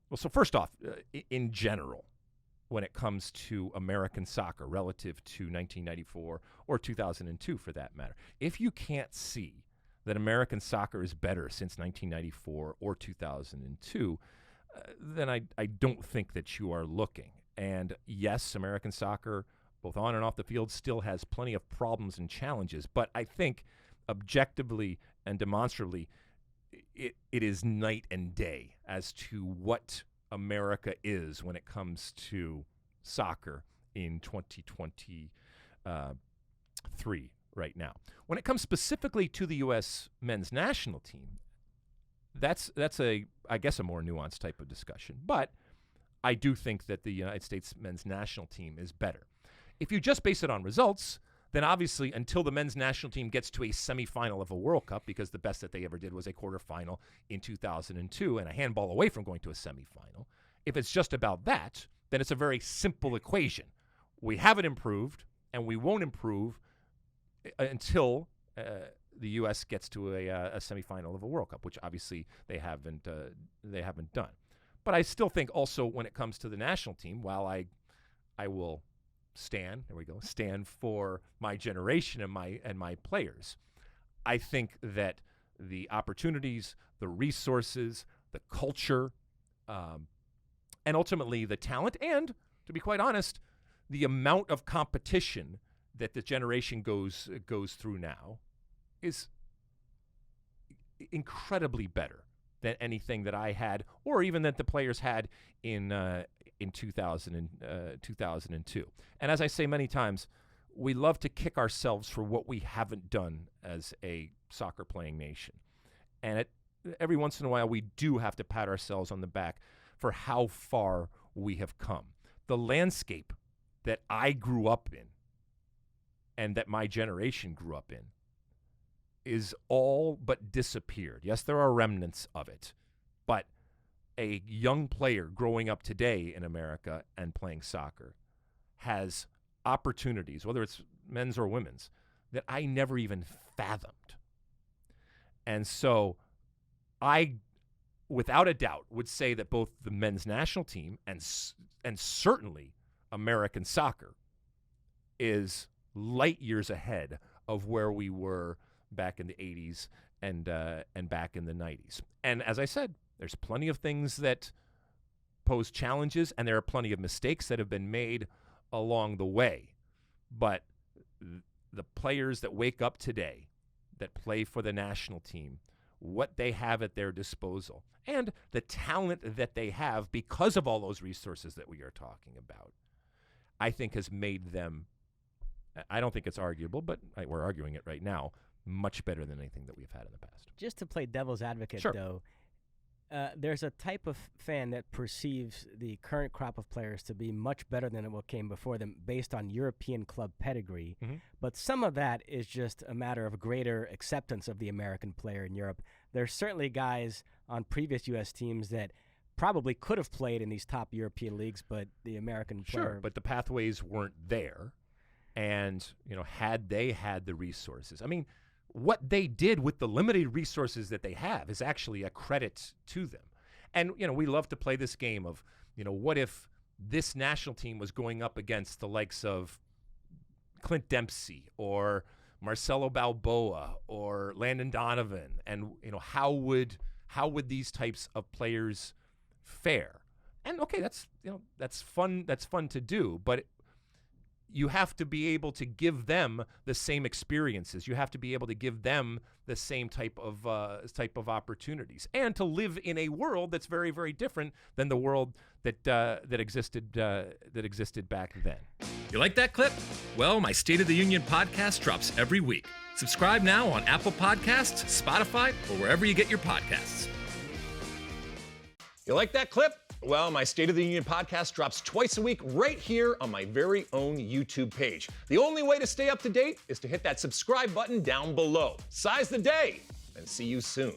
Well, so first off, in general, when it comes to American soccer relative to 1994 or 2002 for that matter, if you can't see that American soccer is better since 1994 or 2002, then I don't think that you are looking. And yes, American soccer, both on and off the field, still has plenty of problems and challenges. But I think objectively and demonstrably, it is night and day as to what America is when it comes to soccer in 2023 right now. When it comes specifically to the U.S. men's national team, that's a, I guess, a more nuanced type of discussion. But I do think that the United States men's national team is better. If you just base it on results, then obviously until the men's national team gets to a semifinal of a World Cup, because the best that they ever did was a quarterfinal in 2002 and a handball away from going to a semifinal, if it's just about that, then it's a very simple equation. We haven't improved, and we won't improve until the U.S. gets to a semifinal of a World Cup, which obviously they haven't done. But I still think also when it comes to the national team, while I will stand for my generation and my players, I think that the opportunities, the resources, the culture, and ultimately the talent, and to be quite honest, the amount of competition that the generation goes through now is incredibly better than anything that I had, or even that the players had in 2002. And as I say many times, we love to kick ourselves for what we haven't done as a soccer playing nation. And every once in a while, we do have to pat ourselves on the back for how far we have come. The landscape that I grew up in and that my generation grew up in is all but disappeared. Yes, there are remnants of it, but a young player growing up today in America and playing soccer has opportunities, whether it's men's or women's, that I never even fathomed. And so I, without a doubt, would say that both the men's national team and certainly American soccer is light years ahead of where we were back in the 80s and back in the 90s. And as I said, there's plenty of things that pose challenges, and there are plenty of mistakes that have been made along the way. But the players that wake up today, that play for the national team, what they have at their disposal, and the talent that they have because of all those resources that we are talking about, I think has made them, I don't think it's arguable, but we're arguing it right now, much better than anything that we've had in the past. Just to play devil's advocate, sure, though, there's a type of fan that perceives the current crop of players to be much better than what came before them based on European club pedigree. Mm-hmm. But some of that is just a matter of greater acceptance of the American player in Europe. There's certainly guys on previous U.S. teams that probably could have played in these top European leagues, but the American player... Sure, but the pathways weren't there. And, had they had the resources, I mean, what they did with the limited resources that they have is actually a credit to them. And, we love to play this game of, what if this national team was going up against the likes of Clint Dempsey or Marcelo Balboa or Landon Donovan, and, how would these types of players fare? And okay, that's fun to do, but you have to be able to give them the same experiences. You have to be able to give them the same type of opportunities, and to live in a world that's very, very different than the world that existed back then. You like that clip? Well, my State of the Union podcast drops every week. Subscribe now on Apple Podcasts, Spotify, or wherever you get your podcasts. You like that clip? Well, my State of the Union podcast drops twice a week right here on my very own YouTube page. The only way to stay up to date is to hit that subscribe button down below. Size the day, and see you soon.